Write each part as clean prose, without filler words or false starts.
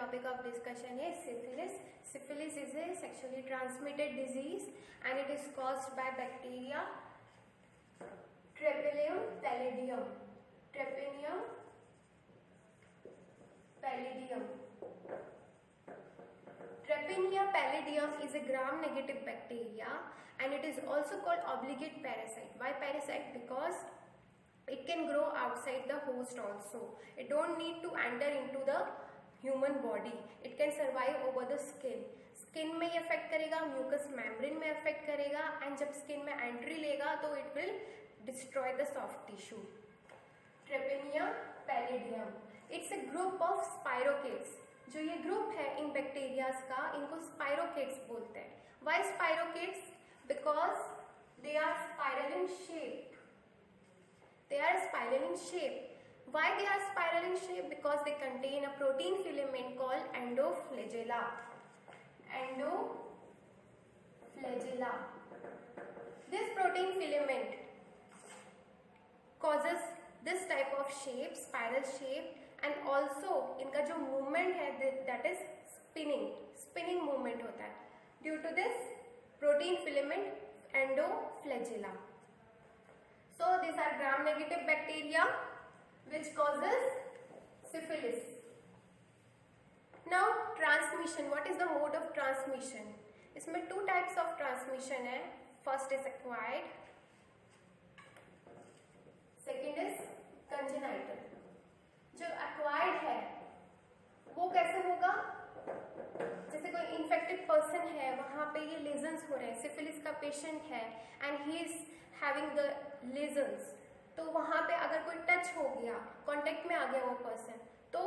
Topic of discussion is syphilis. Syphilis is a sexually transmitted disease and it is caused by bacteria Treponema pallidum. Treponema pallidum. Treponema pallidum is a gram-negative bacteria and it is also called obligate parasite. Why parasite? Because it can grow outside the host also. It don't need to enter into the human body. It can survive over the skin. Skin में ये affect करेगा, mucus membrane में affect करेगा and जब skin में entry लेगा तो it will destroy the soft tissue. Treponema pallidum it's a group of spirochetes. जो ये ग्रुप है इन बैक्टीरियाज का, इनको स्पाइरोकेट्स बोलते हैं. Why spirochetes? Because they are spiral in shape. They are spiral in shape. Why they are spiral in shape? Because they contain a protein filament called endoflagella. Endoflagella. This protein filament causes this type of shape, spiral shape, and also इनका जो movement है that is spinning movement होता है due to this protein filament endoflagella. So these are gram-negative bacteria which causes syphilis. Now transmission. What is the mode of transmission? इसमें two types of transmission है. First is acquired. Second is congenital. जो acquired है वो कैसे होगा? जैसे कोई infected person है, वहां पे ये लेजन्स हो रहे हैं, सिफिलिस का पेशेंट है and he is having the lesions, तो वहां पे अगर कोई टच हो गया, कांटेक्ट में आ गया वो पर्सन, तो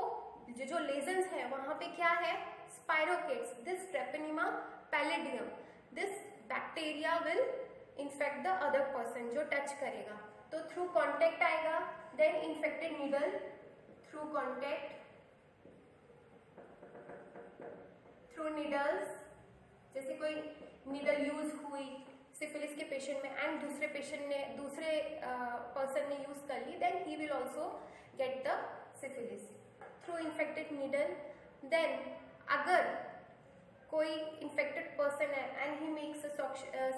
जो लेजन्स है वहां पे क्या है? Spirochetes. This Treponema pallidum, this bacteria will infect the other person जो टच करेगा. तो थ्रू कांटेक्ट आएगा, then infected needle through contact, through needles. जैसे कोई नीडल यूज हुई सिफिलिस के पेशेंट में एंड दूसरे पर्सन ने यूज कर ली, then he will also get the syphilis through infected needle. Then अगर कोई इन्फेक्टेड पर्सन है and he makes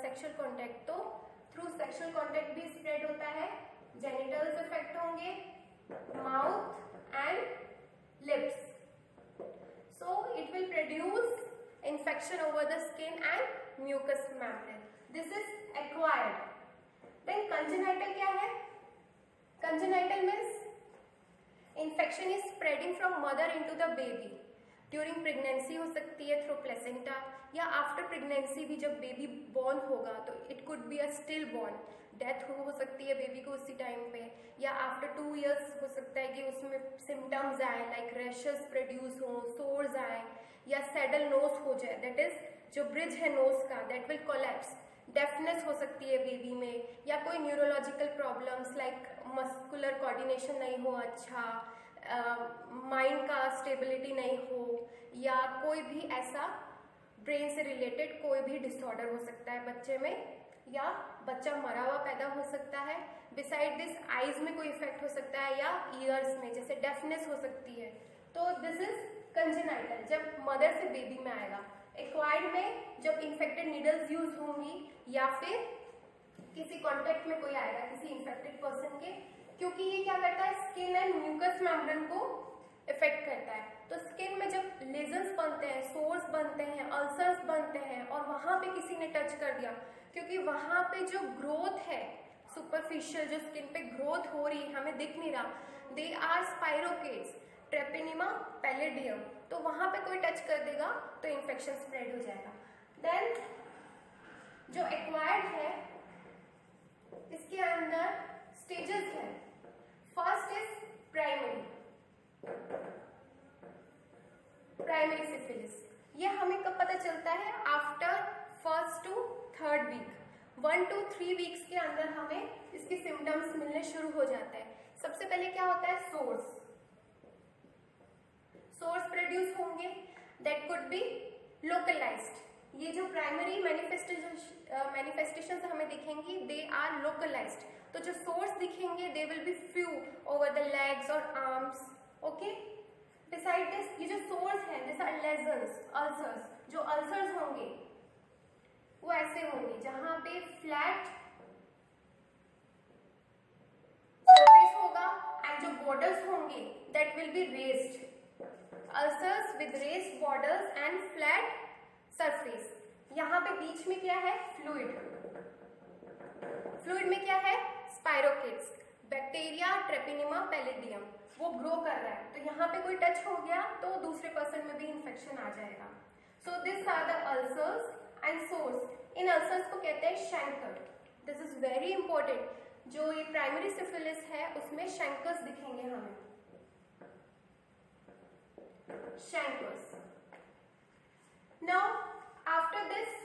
sexual contact, तो थ्रू सेक्सुअल कॉन्टैक्ट भी स्प्रेड होता है. जेनिटल्स इफेक्ट होंगे, mouth and lips. So it will produce infection over the skin and mucous membrane. This is acquired. Then congenital क्या है? Congenital means infection is spreading from mother into the baby. During pregnancy हो सकती है through placenta, या after pregnancy भी जब baby born होगा तो it could be a still born. Death हो सकती है बेबी को उसी टाइम पे, या आफ्टर 2 years हो सकता है कि उसमें सिम्टम्स आए लाइक रैशेस प्रोड्यूस हो, सोर्स आए, या सैडल नोज हो जाए, दैट इज जो ब्रिज है नोज का दैट विल कोलैप्स. डेफनेस हो सकती है बेबी में, या कोई neurological problems like muscular coordination नहीं हो अच्छा, माइंड का स्टेबिलिटी नहीं हो, या कोई भी ऐसा ब्रेन से रिलेटेड कोई भी डिसऑर्डर हो सकता है बच्चे में, या बच्चा मरा हुआ पैदा हो सकता है. बिसाइड दिस आईज में कोई इफेक्ट हो सकता है, या ईयर्स में जैसे डेफनेस हो सकती है. तो दिस इज कंजेनाइटल, जब मदर से बेबी में आएगा. एक्वायर्ड में जब इन्फेक्टेड नीडल्स यूज होंगी, या फिर किसी कॉन्टेक्ट में कोई आएगा किसी इन्फेक्टेड पर्सन के, क्योंकि ये क्या करता है? स्किन एंड म्यूकस मेम्ब्रेन को इफेक्ट करता है. तो स्किन में जब लेजन्स बनते हैं, सोर्स बनते हैं, अल्सर्स बनते हैं, और वहां पे किसी ने टच कर दिया, क्योंकि वहां पे जो ग्रोथ है सुपरफिशियल, जो स्किन पे ग्रोथ हो रही है हमें दिख नहीं रहा, they are spirochetes, treponema pallidum. तो वहां पे कोई टच कर देगा तो इन्फेक्शन स्प्रेड हो जाएगा. देन जो एक्वायर्ड है इसके अंदर स्टेजेस है. First is primary syphilis. ये हमें कब पता चलता है? After 1st to 3rd week. 1 to 3 weeks के अंदर हमें इसके सिम्टम्स मिलने शुरू हो जाते हैं. सबसे पहले क्या होता है? सोर्स प्रोड्यूस होंगे, दैट कुड बी लोकलाइज्ड. ये जो प्राइमरी मैनिफेस्टेशंस हमें दिखेंगी, दे आर लोकलाइज्ड. तो जो सोर्स दिखेंगे they will be few over the legs और आर्म्स. ओके, Beside this, ये जो sores हैं, these are lesions, ulcers. जो ulcers होंगे वो ऐसे होंगे जहां पे flat surface होगा and जो borders होंगे that will be raised. Ulcers with raised borders and flat surface. यहाँ पे बीच में क्या है? Fluid. Fluid में क्या है? Spirochetes. बैक्टीरिया ट्रेपिनिमा पैलिडियम वो ग्रो कर रहा है, तो यहाँ पे कोई टच हो गया तो दूसरे पर्सन में भी इन्फेक्शन आ जाएगा. So this are the ulcers and sores. इन अल्सर्स को कहते हैं chancre. This is very important. जो ये प्राइमरी सिफिलिस है उसमें शैंकर्स दिखेंगे हमें. Chancres. Now after this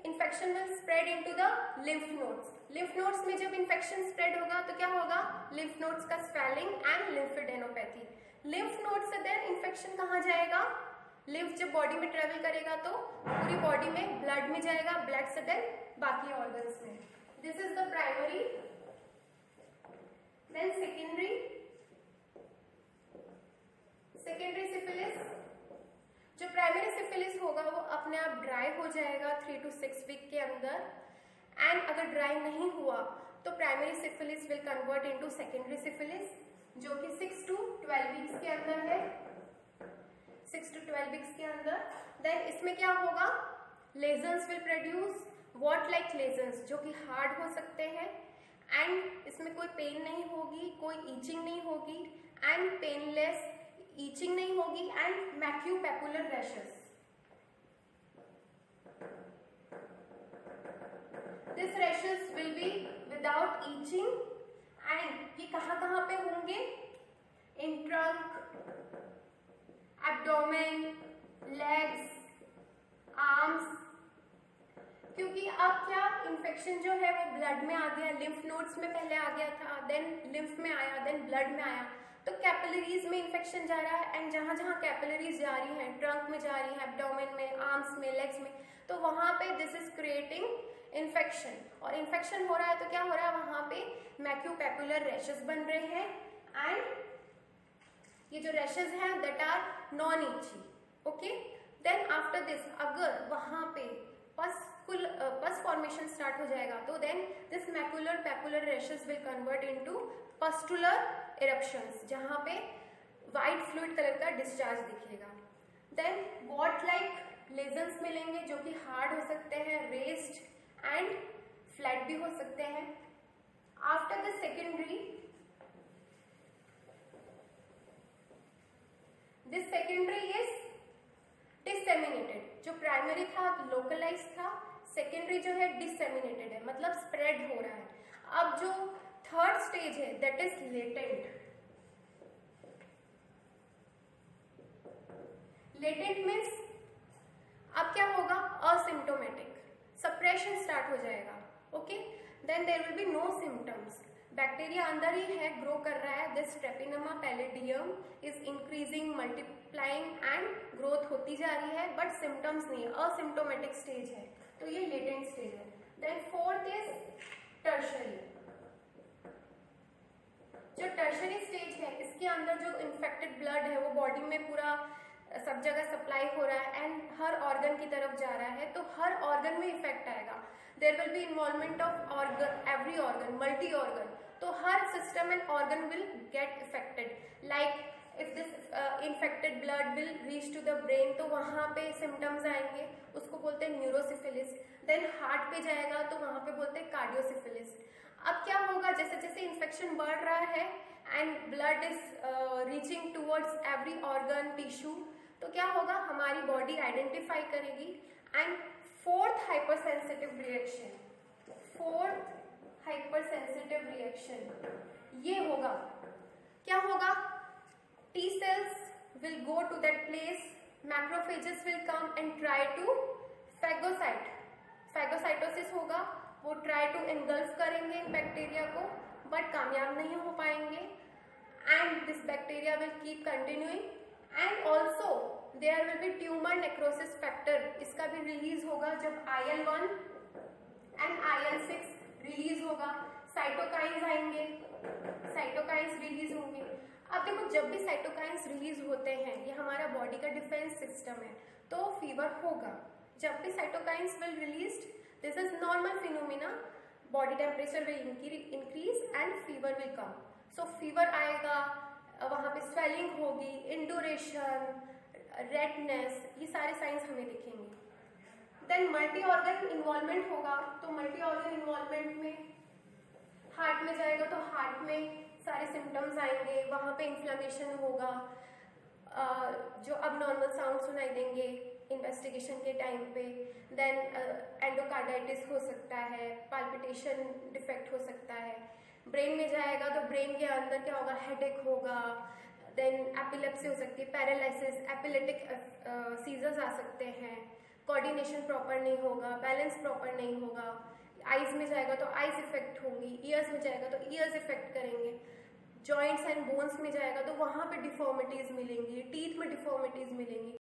infection will spread into the lymph nodes. lymph nodes में जब infection spread होगा तो क्या होगा? lymph nodes का swelling and lymphadenopathy. lymph nodes से then infection कहाँ जाएगा? lymph जब body में travel करेगा तो पूरी body में blood में जाएगा, blood से then बाकी organs में. This is the primary. Then secondary. Secondary syphilis. जो प्राइमरी सिफिलिस होगा वो अपने आप ड्राई हो जाएगा 3 to 6 वीक के अंदर. एंड अगर ड्राई नहीं हुआ तो primary syphilis will convert into secondary syphilis जो कि 6 to 12 वीक्स के अंदर है. 6 to 12 वीक्स के अंदर. देन इसमें क्या होगा? Lesions will produce what like lesions जो कि हार्ड हो सकते हैं एंड इसमें कोई पेन नहीं होगी, कोई ईचिंग नहीं होगी एंड पेनलेस. ईचिंग नहीं होगी and maculopapular rashes. This rashes will be without itching and ये कहाँ पे होंगे? In trunk, abdomen, legs, arms. क्योंकि अब क्या इन्फेक्शन जो है वो ब्लड में आ गया. लिम्फ नोड्स में पहले आ गया था, देन लिम्फ में आया, देन ब्लड में आया. तो कैपिलरीज में इन्फेक्शन जा रहा है एंड जहां जहां कैपिलरीज जा रही हैं, ट्रंक में जा रही हैं, एब्डोमेन में, आर्म्स में, लेग्स में, तो वहां पे दिस इज क्रिएटिंग इन्फेक्शन. और इन्फेक्शन हो रहा है तो क्या हो रहा है? वहां पे मैक्यूपैपुलर रैशेस बन रहे हैं एंड ये जो रैशेस हैं that are non itchy. Okay. Then after this अगर वहां पे पस फॉर्मेशन स्टार्ट हो जाएगा तो then this macular papular rashes will convert into pustular eruptions जहां पे वाइट फ्लूइड कलर का डिस्चार्ज दिखेगा. देन वॉट लाइक लेजन्स मिलेंगे जो कि हार्ड हो सकते हैं, रेस्ड एंड फ्लैट भी हो सकते हैं. After the secondary, this secondary is disseminated. जो प्राइमरी था लोकलाइज था, सेकेंडरी जो है डिसेमिनेटेड है, मतलब स्प्रेड हो रहा है. अब जो थर्ड स्टेज है that is latent. Latent means अब क्या होगा? असिम्टोमेटिक. सप्रेशन स्टार्ट हो जाएगा. Okay. Then there will be no symptoms. Bacteria अंदर ही है, ग्रो कर रहा है. This Treponema pallidum is increasing, multiplying and growth होती जा रही है बट सिम्टम्स नहीं है. असिम्टोमेटिक स्टेज है तो ये लेटेंट स्टेज है. Then fourth is tertiary. जो टर्शरी स्टेज है इसके अंदर जो इन्फेक्टेड ब्लड है वो बॉडी में पूरा सब जगह सप्लाई हो रहा है एंड हर ऑर्गन की तरफ जा रहा है तो हर ऑर्गन में इफेक्ट आएगा. There will be involvement of organ, every organ, multi organ. तो हर system and organ will get affected. Like if this infected blood will reach to the brain तो वहाँ पे सिम्टम्स आएंगे, उसको बोलते हैं न्यूरोसिफिलिस. देन हार्ट पे जाएगा तो वहाँ पे बोलते हैं कार्डियोसिफिलिस. अब क्या होगा? जैसे जैसे इन्फेक्शन बढ़ रहा है and blood is reaching towards every organ, tissue, तो क्या होगा? हमारी बॉडी आइडेंटिफाई करेगी. And fourth hypersensitive reaction, fourth hypersensitive reaction ये होगा. क्या होगा? T cells will go to that place, macrophages will come and try to phagocyte. Phagocytosis होगा, वो try to engulf करेंगे बैक्टीरिया को but कामयाब नहीं हो पाएंगे and this bacteria will keep continuing and also there will be tumor necrosis factor. इसका भी रिलीज होगा जब IL-1 and IL-6 रिलीज होगा. साइटोकाइन्स आएंगे, साइटोकाइन्स रिलीज होंगे. अब देखो, जब भी साइटोकाइंस रिलीज होते हैं, ये हमारा बॉडी का डिफेंस सिस्टम है, तो फीवर होगा। जब भी cytokines will release, this is normal phenomena, body temperature will increase and fever will come. So fever आएगा, वहां पे स्वेलिंग होगी, इंडोरेशन, रेडनेस, ये सारे साइंस हमें दिखेंगे। देन मल्टी ऑर्गन इन्वॉल्वमेंट होगा, तो मल्टी ऑर्गन इन्वॉल्वमेंट में हार्ट में जाएगा तो हार्ट में सारे सिम्टम्स आएंगे, वहाँ पे इन्फ्लेमेशन होगा, जो अब नॉर्मल साउंड सुनाई देंगे इन्वेस्टिगेशन के टाइम पे। देन एंडोकार्डाइटिस हो सकता है, पाल्पिटेशन डिफेक्ट हो सकता है। ब्रेन में जाएगा तो ब्रेन के अंदर क्या होगा, हेडेक होगा, देन एपिलेप्सी हो सकती है, पैरालिसिस, एपिलेटिक सीजर्स आ सकते हैं, कोऑर्डिनेशन प्रॉपर नहीं होगा, बैलेंस प्रॉपर नहीं होगा। आईज में जाएगा तो आईज इफेक्ट होंगी, ईयर्स में जाएगा तो ईयर्स इफेक्ट करेंगे, जॉइंट्स एंड बोन्स में जाएगा तो वहाँ पे डिफॉर्मिटीज मिलेंगी, टीथ में डिफॉर्मिटीज मिलेंगी।